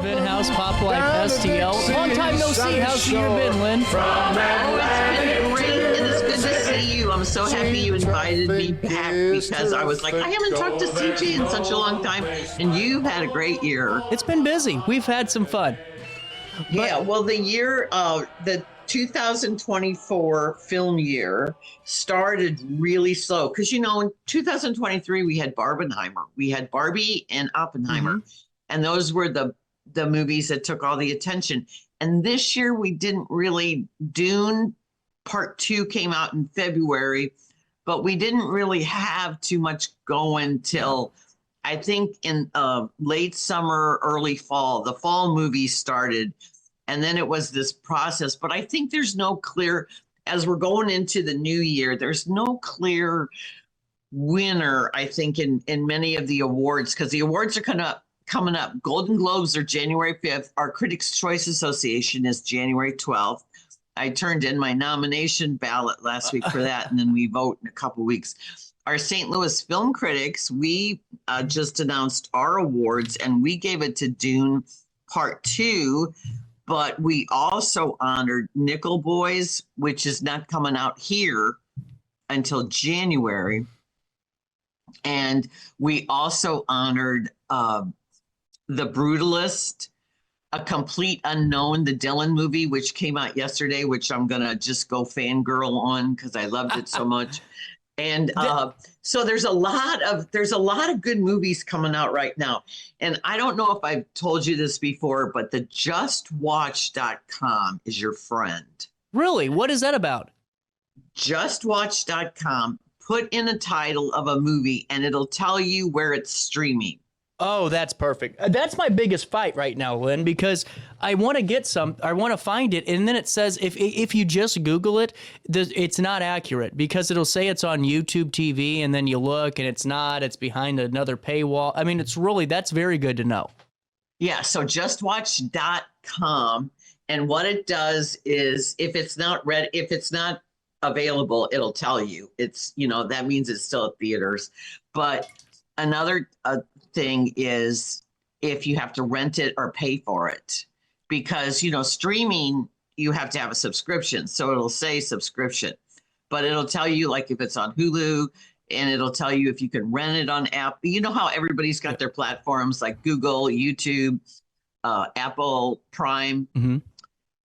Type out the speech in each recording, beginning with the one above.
Vin House, Pop Life, STL. Long time no see. How's the year been, Lynn? Oh, it's been great, and it's good to see you. I'm so happy you invited me back because I was like, I haven't talked to CJ in such a long time, and you've had a great year. It's been busy. We've had some fun. Yeah, well, the 2024 film year started really slow because, in 2023 we had Barbenheimer, we had Barbie and Oppenheimer, and those were the movies that took all the attention. And this year we didn't really. Dune Part 2 came out in February, but we didn't really have too much going till I think in late summer, early fall. The fall movies started, and then it was this process. But I think there's no clear, as we're going into the new year, there's no clear winner, I think, in many of the awards, because the awards are coming up. Golden Globes are January 5th. Our Critics' Choice Association is January 12th. I turned in my nomination ballot last week for that, and then we vote in a couple weeks. Our St. Louis Film Critics, we just announced our awards, and we gave it to Dune Part 2, but we also honored Nickel Boys, which is not coming out here until January. And we also honored The Brutalist, A Complete Unknown, the Dylan movie, which came out yesterday, which I'm going to just go fangirl on because I loved it so much. And so there's a lot of good movies coming out right now. And I don't know if I've told you this before, but the JustWatch.com is your friend. Really? What is that about? JustWatch.com. Put in a title of a movie and it'll tell you where it's streaming. Oh, that's perfect. That's my biggest fight right now, Lynn, because I want to find it, and then it says if you just Google it, it's not accurate because it'll say it's on YouTube TV, and then you look and it's not. It's behind another paywall. I mean, that's very good to know. Yeah, so JustWatch.com, and what it does is if it's not available, it'll tell you. It's that means it's still at theaters, but another thing is if you have to rent it or pay for it, because streaming, you have to have a subscription, so it'll say subscription, but it'll tell you like if it's on Hulu, and it'll tell you if you can rent it on app. How everybody's got their platforms like Google, YouTube, Apple Prime.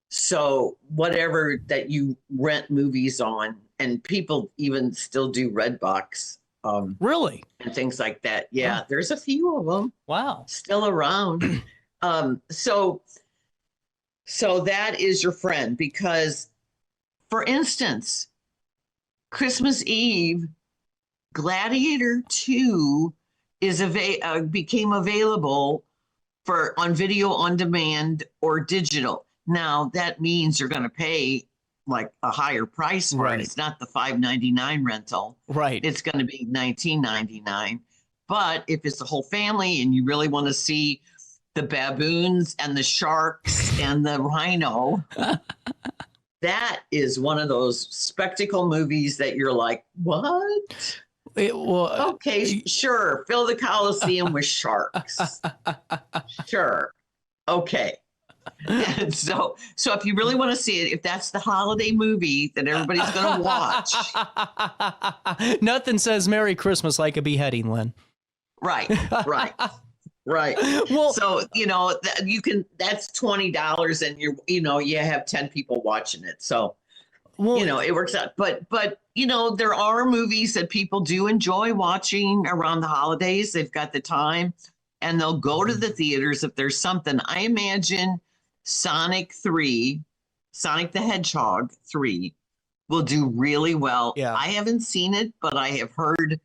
So whatever that you rent movies on, and people even still do Redbox. Really? And things like that. Yeah, there's a few of them. Wow. Still around. So that is your friend, because, for instance, Christmas Eve, Gladiator 2 became available on video on demand or digital. Now that means you're going to pay like a higher price for it. It's not the $5.99 rental. Right. It's going to be $19.99. But if it's the whole family and you really want to see the baboons and the sharks and the rhino, that is one of those spectacle movies that you're like, what? Okay, sure. Fill the Coliseum with sharks. Sure. Okay. And so if you really want to see it, if that's the holiday movie that everybody's going to watch. Nothing says Merry Christmas like a beheading, Lynn. Right. Well, so, you can, that's $20 and you have 10 people watching it. So, it works out. But, there are movies that people do enjoy watching around the holidays. They've got the time and they'll go to the theaters if there's something. I imagine Sonic the Hedgehog 3 will do really well. Yeah. I haven't seen it, but I have heard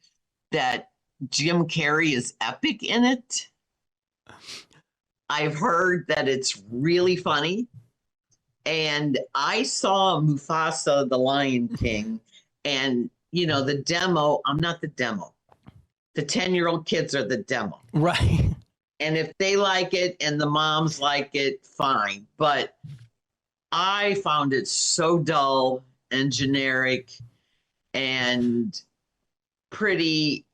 that Jim Carrey is epic in it. I've heard that it's really funny. And I saw Mufasa, the Lion King, and, the demo, I'm not the demo. The 10-year-old kids are the demo. Right. And if they like it and the moms like it, fine. But I found it so dull and generic and pretty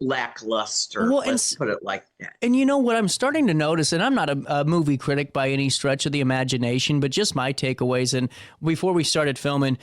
lackluster. Well, Let's put it like that. And you know what I'm starting to notice, and I'm not a movie critic by any stretch of the imagination, but just my takeaways. And before we started filming,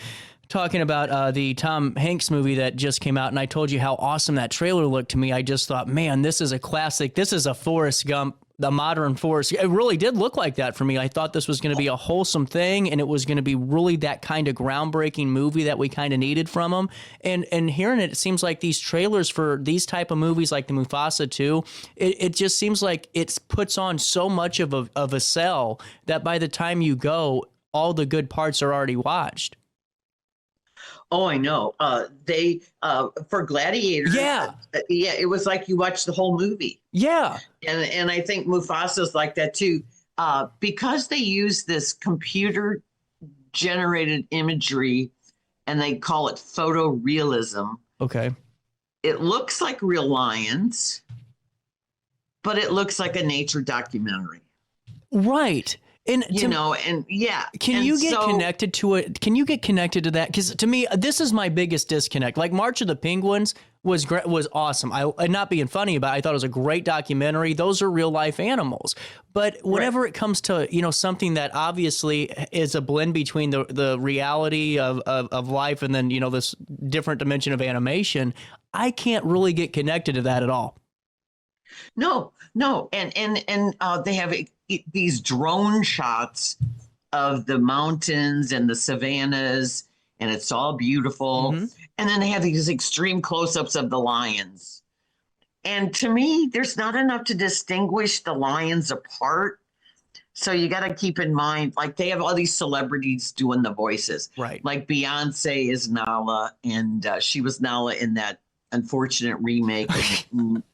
talking about the Tom Hanks movie that just came out, and I told you how awesome that trailer looked to me. I just thought, man, this is a classic. This is a Forrest Gump, the modern Forrest. It really did look like that for me. I thought this was going to be a wholesome thing, and it was going to be really that kind of groundbreaking movie that we kind of needed from them. And hearing it, it seems like these trailers for these type of movies, like the Mufasa 2, it just seems like it puts on so much of a sell that by the time you go, all the good parts are already watched. Oh, I know. They for Gladiator. Yeah. Yeah, it was like you watched the whole movie. Yeah. And I think Mufasa's like that too. Because they use this computer generated imagery and they call it photorealism. Okay. It looks like real lions, but it looks like a nature documentary. Right. And Can you get connected to it? Can you get connected to that? Because to me, this is my biggest disconnect. Like March of the Penguins was awesome. I'm not being funny about it. I thought it was a great documentary. Those are real life animals. But whenever it comes to, something that obviously is a blend between the reality of life and then, this different dimension of animation, I can't really get connected to that at all. No. And they have these drone shots of the mountains and the savannas, and it's all beautiful. Mm-hmm. And then they have these extreme close-ups of the lions. And to me, there's not enough to distinguish the lions apart. So you got to keep in mind, like they have all these celebrities doing the voices. Right. Like Beyonce is Nala, and she was Nala in that unfortunate remake.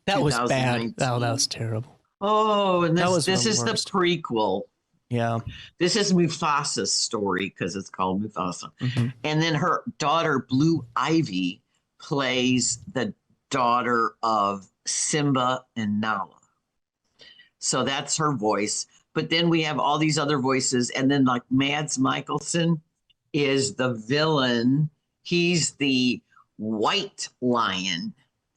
That was bad. Oh, that was terrible. Oh, and this is the prequel. Yeah. This is Mufasa's story because it's called Mufasa. Mm-hmm. And then her daughter, Blue Ivy, plays the daughter of Simba and Nala. So that's her voice. But then we have all these other voices. And then like Mads Mikkelsen is the villain. He's the white lion.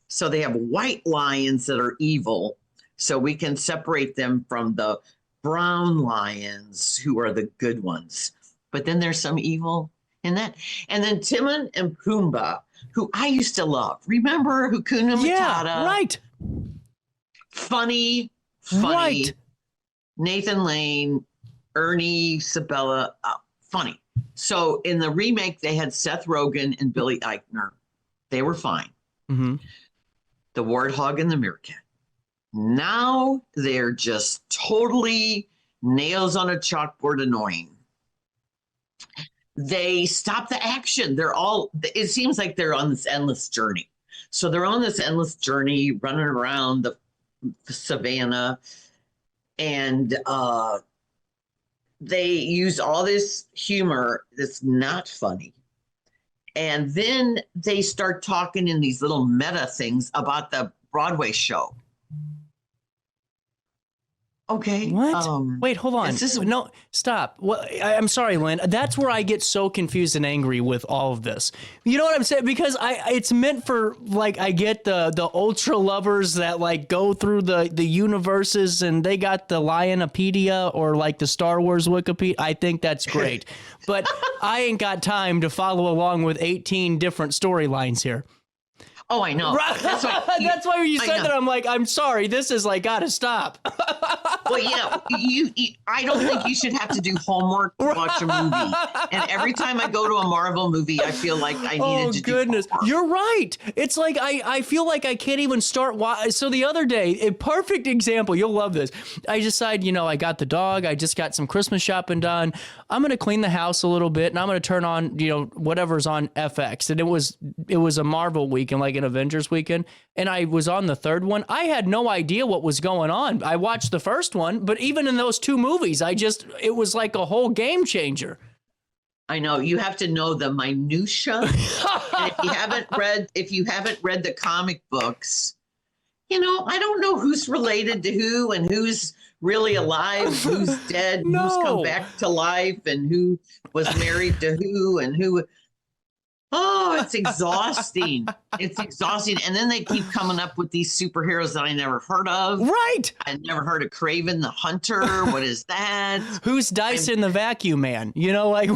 So they have white lions that are evil. So we can separate them from the brown lions who are the good ones. But then there's some evil in that. And then Timon and Pumbaa, who I used to love. Remember Hakuna Matata? Yeah, right. Funny. Right. Nathan Lane, Ernie Sabella, funny. So in the remake, they had Seth Rogen and Billy Eichner. They were fine. Mm-hmm. The Warthog and the Meerkat. Now they're just totally nails on a chalkboard annoying. They stop the action. It seems like they're on this endless journey. So they're on this endless journey, running around the savannah, and they use all this humor that's not funny. And then they start talking in these little meta things about the Broadway show. Okay. What? Wait, hold on. No, stop. Well, I'm sorry, Lynn. That's where I get so confused and angry with all of this. You know what I'm saying? Because it's meant for, like, I get the ultra lovers that, like, go through the universes and they got the Lionopedia or, like, the Star Wars Wikipedia. I think that's great. But I ain't got time to follow along with 18 different storylines here. Oh, I know. Right. That's why when you said that, I'm like, I'm sorry. This is like, gotta stop. Well, yeah, I don't think you should have to do homework to watch a movie. And every time I go to a Marvel movie, I feel like I needed to do homework. You're right. It's like I feel like I can't even start. So the other day, a perfect example, you'll love this. I decide, I got the dog. I just got some Christmas shopping done. I'm going to clean the house a little bit, and I'm going to turn on, whatever's on FX. And it was a Marvel weekend, like an Avengers weekend, and I was on the third one. I had no idea what was going on. I watched the first one, but even in those two movies, it was like a whole game changer. I know you have to know the minutia. And if you haven't read the comic books, I don't know who's related to who and who's really alive, who's dead, who's come back to life, and who was married to who and who. Oh, it's exhausting. It's exhausting. And then they keep coming up with these superheroes that I never heard of. Right. I never heard of Craven the Hunter. What is that? Who's Dyson the Vacuum Man? You know, like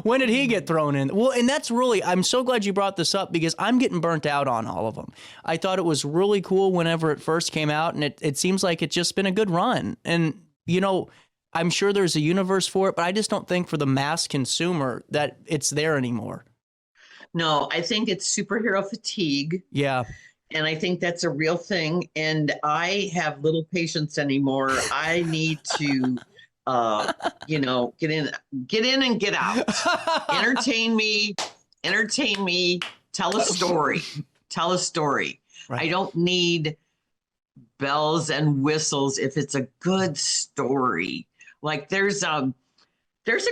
when did he get thrown in? Well, and that's really, I'm so glad you brought this up because I'm getting burnt out on all of them. I thought it was really cool whenever it first came out, and it seems like it's just been a good run. And, you know, I'm sure there's a universe for it, but I just don't think for the mass consumer that it's there anymore. No, I think it's superhero fatigue. Yeah. And I think that's a real thing. And I have little patience anymore. I need to, you know, get in and get out. Entertain me, tell a story. Right. I don't need bells and whistles if it's a good story. Like there's a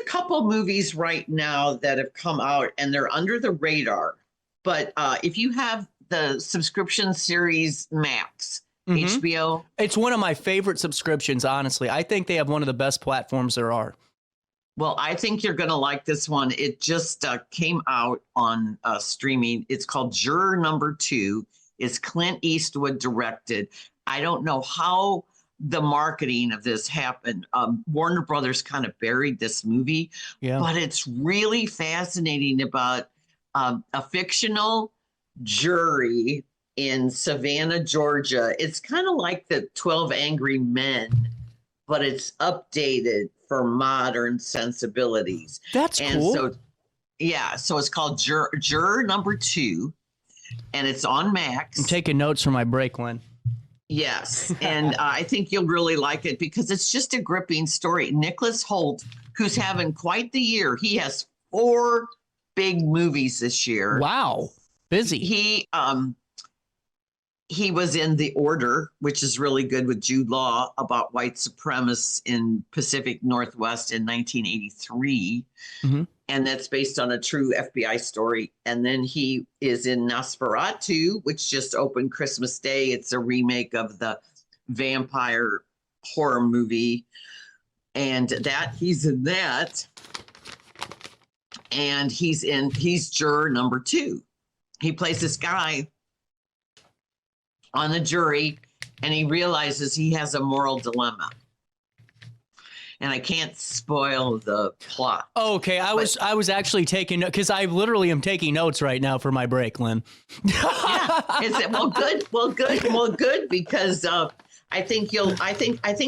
couple movies right now that have come out and they're under the radar. But if you have the subscription series Max, HBO. It's one of my favorite subscriptions, honestly. I think they have one of the best platforms there are. Well, I think you're going to like this one. It just came out on streaming. It's called Juror Number 2. It's Clint Eastwood directed. I don't know how the marketing of this happened. Warner Brothers kind of buried this movie, but it's really fascinating about a fictional jury in Savannah, Georgia. It's kind of like the 12 Angry Men, but it's updated for modern sensibilities. That's cool. So, yeah, so it's called Juror Number 2, and it's on Max. I'm taking notes for my break, Lynn. Yes, and I think you'll really like it because it's just a gripping story. Nicholas Hoult, who's having quite the year. He has 4 big movies this year. Wow, busy. He was in The Order, which is really good with Jude Law about white supremacists in Pacific Northwest in 1983. And that's based on a true FBI story. And then he is in Nosferatu, which just opened Christmas Day. It's a remake of the vampire horror movie. And he's in that. And he's Juror Number 2. He plays this guy on the jury, and he realizes he has a moral dilemma. And I can't spoil the plot. Okay, I was actually taking notes because I literally am taking notes right now for my break, Lynn. Good, because I think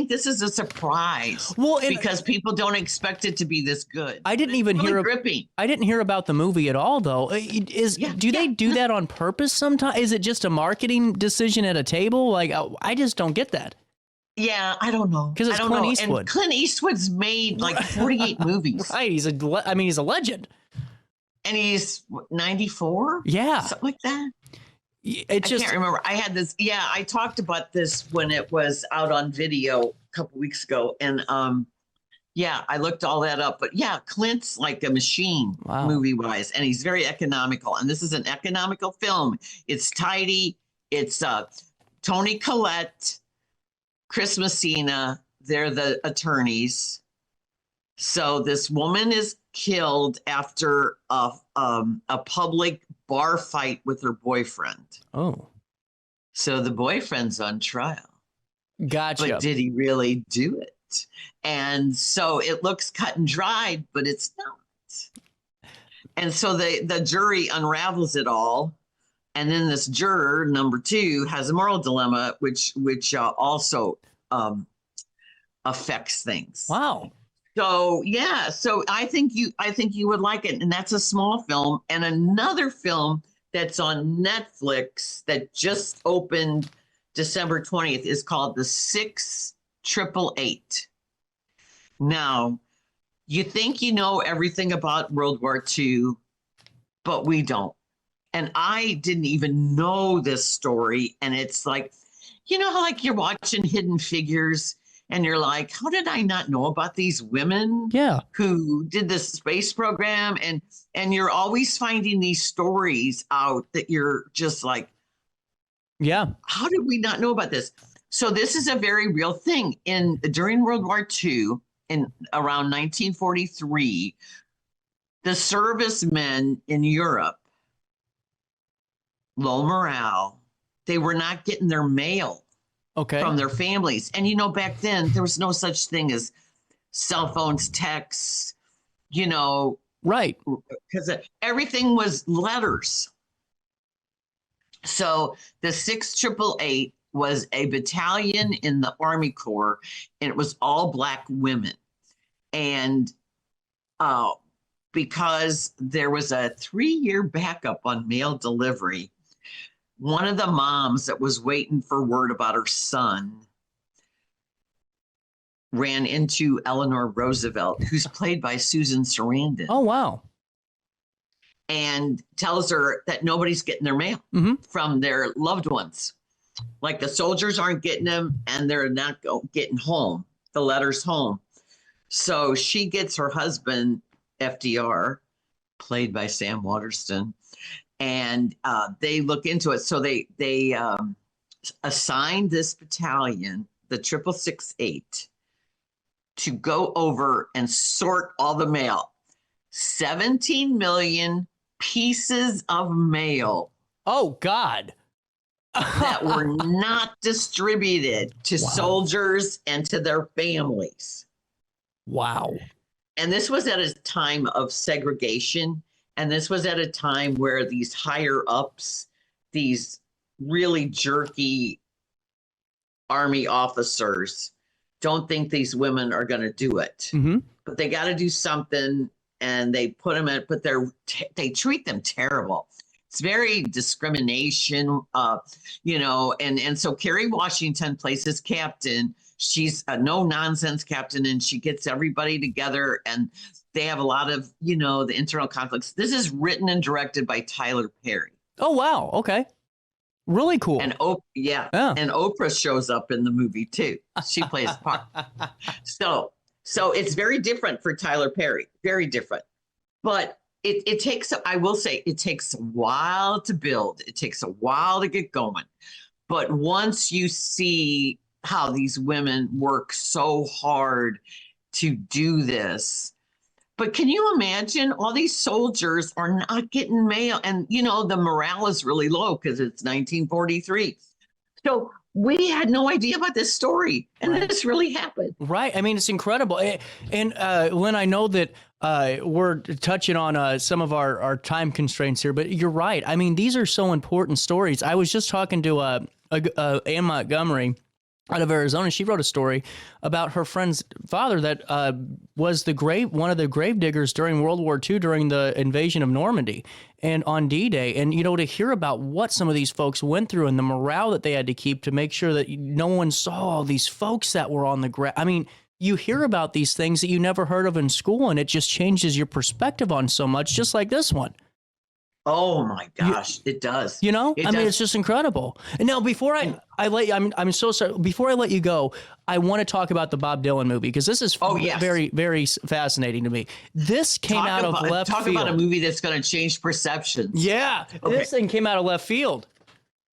this is a surprise. Well, because people don't expect it to be this good. I didn't even hear gripping. I didn't hear about the movie at all, though. Do they do that on purpose sometimes? Is it just a marketing decision at a table? Like I just don't get that. Yeah, I don't know. Because it's Clint Eastwood. And Clint Eastwood's made like 48 movies. Right, he's a legend. And he's 94? Yeah. Something like that. I can't remember. I had this. Yeah, I talked about this when it was out on video a couple weeks ago. And I looked all that up. But yeah, Clint's like a machine movie-wise. And he's very economical. And this is an economical film. It's tidy. It's Toni Collette, Chris Messina, they're the attorneys. So this woman is killed after a public bar fight with her boyfriend. Oh. So the boyfriend's on trial. Gotcha. But did he really do it? And so it looks cut and dried, but it's not. And so the jury unravels it all. And then this juror, number 2, has a moral dilemma, which also affects things. Wow. So yeah, so I think you would like it, and that's a small film. And another film that's on Netflix that just opened December 20th is called The 688. Now, you think you know everything about World War II, but we don't. And I didn't even know this story. And it's like, you know how like you're watching Hidden Figures and you're like, how did I not know about these women who did this space program? And you're always finding these stories out that you're just like, how did we not know about this? So this is a very real thing. During World War II, in around 1943, the servicemen in Europe low morale. They were not getting their mail from their families. And, back then there was no such thing as cell phones, texts, Right. because everything was letters. So the 6888 was a battalion in the Army Corps, and it was all Black women. And because there was a 3-year backup on mail delivery, one of the moms that was waiting for word about her son ran into Eleanor Roosevelt, who's played by Susan Sarandon. Oh, wow. And tells her that nobody's getting their mail from their loved ones. Like the soldiers aren't getting them, and they're not getting home, the letters home. So she gets her husband, FDR, played by Sam Waterston, and they look into it. So they assigned this battalion, the 6668, to go over and sort all the mail. 17 million pieces of mail. Oh, God. That were not distributed to soldiers and to their families. Wow. And this was at a time of segregation. And this was at a time where these higher ups, these really jerky Army officers, don't think these women are going to do it. But they got to do something. And they put them in, but they treat them terrible. It's very discrimination, and so Kerry Washington plays his captain. She's a no-nonsense captain, and she gets everybody together, and they have a lot of, the internal conflicts. This is written and directed by Tyler Perry. Oh, wow. Okay. Really cool. And and Oprah shows up in the movie too. She plays a part. So it's very different for Tyler Perry, very different. But it takes, I will say, it takes a while to build. It takes a while to get going. But once you see how these women work so hard to do this, but can you imagine all these soldiers are not getting mail? And, the morale is really low because it's 1943. So we had no idea about this story, and this really happened. Right. I mean, it's incredible. And Lynn, I know that we're touching on some of our time constraints here, but you're right. I mean, these are so important stories. I was just talking to Ann Montgomery out of Arizona. She wrote a story about her friend's father that was one of the grave diggers during World War II during the invasion of Normandy and on D-Day. And, to hear about what some of these folks went through and the morale that they had to keep to make sure that no one saw all these folks that were on the ground. I mean, you hear about these things that you never heard of in school, and it just changes your perspective on so much, just like this one. Oh my gosh, it does. I mean, it's just incredible. And now, before I let you, I'm so sorry. Before I let you go, I want to talk about the Bob Dylan movie because this is very, very fascinating to me. This came out of left field. Talk about a movie that's going to change perceptions. Yeah, this thing came out of left field.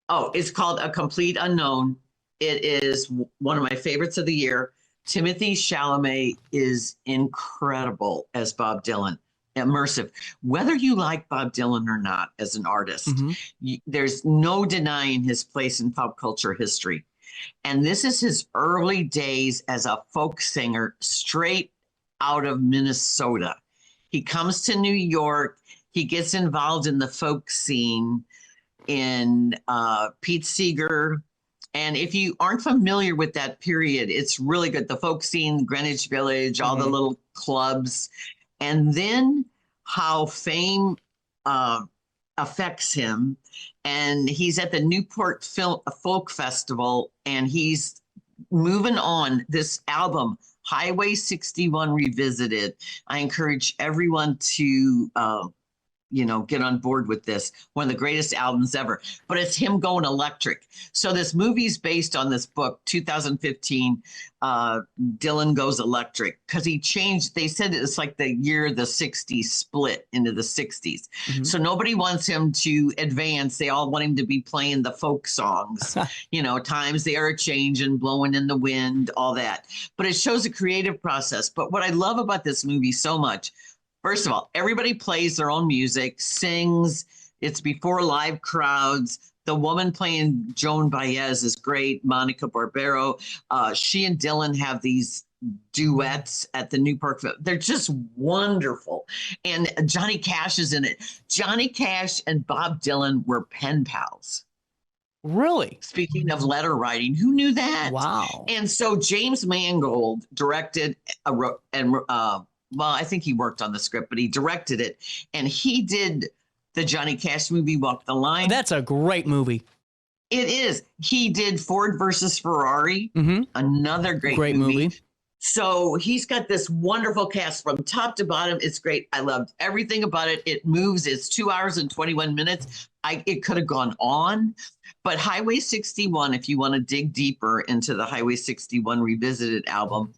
Oh, it's called A Complete Unknown. It is one of my favorites of the year. Timothée Chalamet is incredible as Bob Dylan. Immersive. Whether you like Bob Dylan or not as an artist, there's no denying his place in pop culture history. And this is his early days as a folk singer straight out of Minnesota. He comes to New York. He gets involved in the folk scene in Pete Seeger. And if you aren't familiar with that period, it's really good. The folk scene, Greenwich Village, all the little clubs. And then how fame affects him. And he's at the Newport Folk Festival, and he's moving on. This album, Highway 61 Revisited, I encourage everyone to get on board with this. One of the greatest albums ever. But it's him going electric. So this movie's based on this book, 2015, Dylan Goes Electric, because he changed. They said it's like the year the 60s split into the 60s. So nobody wants him to advance. They all want him to be playing the folk songs, times they are changing, blowing in the wind, all that. But it shows a creative process. But what I love about this movie so much, first of all, everybody plays their own music, sings, It's before live crowds. The woman playing Joan Baez is great, Monica Barbero. She and Dylan have these duets at the New Park. They're just wonderful. And Johnny Cash is in it. Johnny Cash and Bob Dylan were pen pals. Really? Speaking of letter writing, who knew that? Wow. And so James Mangold directed I think he worked on the script, but he directed it, and he did the Johnny Cash movie Walk the Line. That's a great movie. It is. He did Ford versus Ferrari, another great movie. So he's got this wonderful cast from top to bottom. It's great. I loved everything about it. It moves. It's 2 hours and 21 minutes. It could have gone on, but Highway 61, if you want to dig deeper into the Highway 61 Revisited album,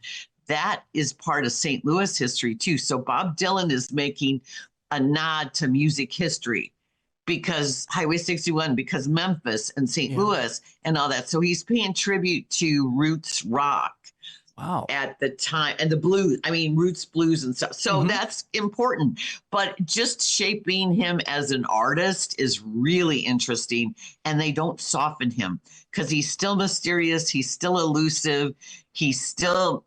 that is part of St. Louis history too. So Bob Dylan is making a nod to music history because Highway 61, because Memphis and St. Louis and all that. So he's paying tribute to roots rock. Wow. At the time, and the blues, roots blues and stuff. So that's important. But just shaping him as an artist is really interesting. And they don't soften him because he's still mysterious. He's still elusive. He's a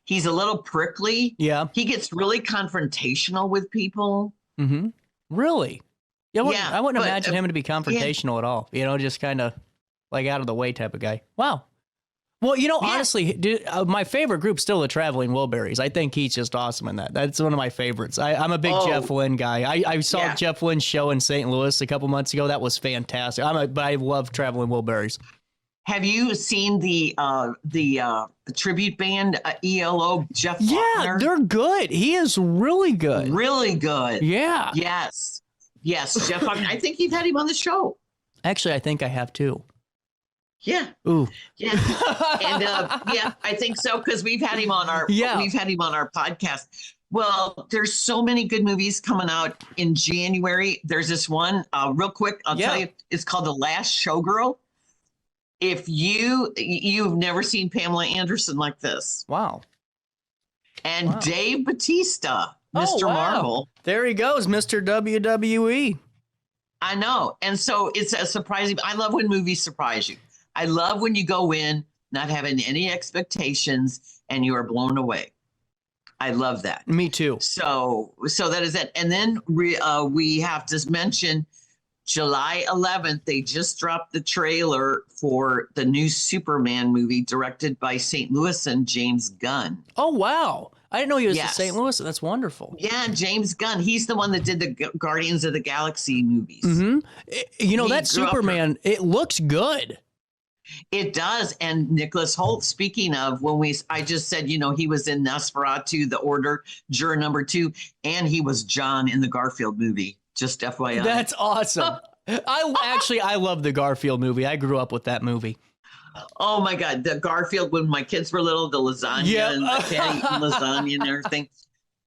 little prickly. Yeah. He gets really confrontational with people. Mm-hmm. Really? Yeah. I wouldn't imagine him to be confrontational at all. Just kind of like out of the way type of guy. Wow. Well, honestly, dude, my favorite group's still the Traveling Wilburys. I think he's just awesome in that. That's one of my favorites. I'm a big Jeff Lynne guy. I saw Jeff Lynne's show in St. Louis a couple months ago. That was fantastic. But I love Traveling Wilburys. Have you seen the tribute band ELO Jeff Faulkner? Yeah, they're good. He is really good. Really good. Yeah. Yes, Jeff Faulkner. I think you've had him on the show. Actually, I think I have too. Yeah. Ooh. Yeah. And I think so because we've had him on our podcast. Well, there's so many good movies coming out in January. There's this one, real quick, I'll tell you, it's called The Last Showgirl. If you've never seen Pamela Anderson like this. Wow. And Dave Bautista, Mr. Marvel. There he goes, Mr. WWE. I know. And so it's a surprising. I love when movies surprise you. I love when you go in not having any expectations and you are blown away. I love that. Me too. So that is it. And then we have to mention July 11th, they just dropped the trailer for the new Superman movie directed by St. Louis and James Gunn. Oh, wow. I didn't know he was in St. Louis. That's wonderful. Yeah, James Gunn. He's the one that did the Guardians of the Galaxy movies. Mm-hmm. That Superman, it looks good. It does. And Nicholas Hoult, speaking of, I just said, he was in Nosferatu, The Order, Juror Number 2, and he was John in the Garfield movie. Just FYI. That's awesome. I love the Garfield movie. I grew up with that movie. Oh my God. The Garfield, when my kids were little, the lasagna and the can't eat lasagna and everything.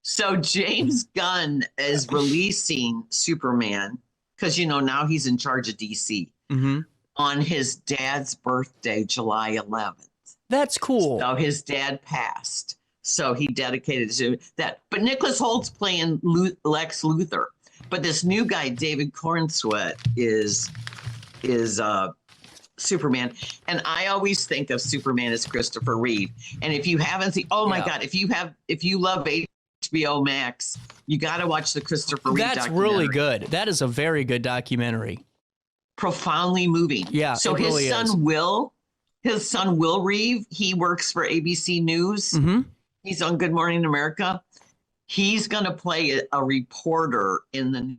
So James Gunn is releasing Superman because, now he's in charge of DC. Mm-hmm. On his dad's birthday, July 11th. That's cool. So his dad passed. So he dedicated to that. But Nicholas Holt's playing Lex Luthor. But this new guy, David Cornsweet, is Superman. And I always think of Superman as Christopher Reeve. And if you haven't seen, God, if you love HBO Max, you got to watch the Christopher Reeve documentary. That's really good. That is a very good documentary. Profoundly moving. Yeah. So his son Will Reeve, he works for ABC News. Mm-hmm. He's on Good Morning America. He's going to play a reporter in the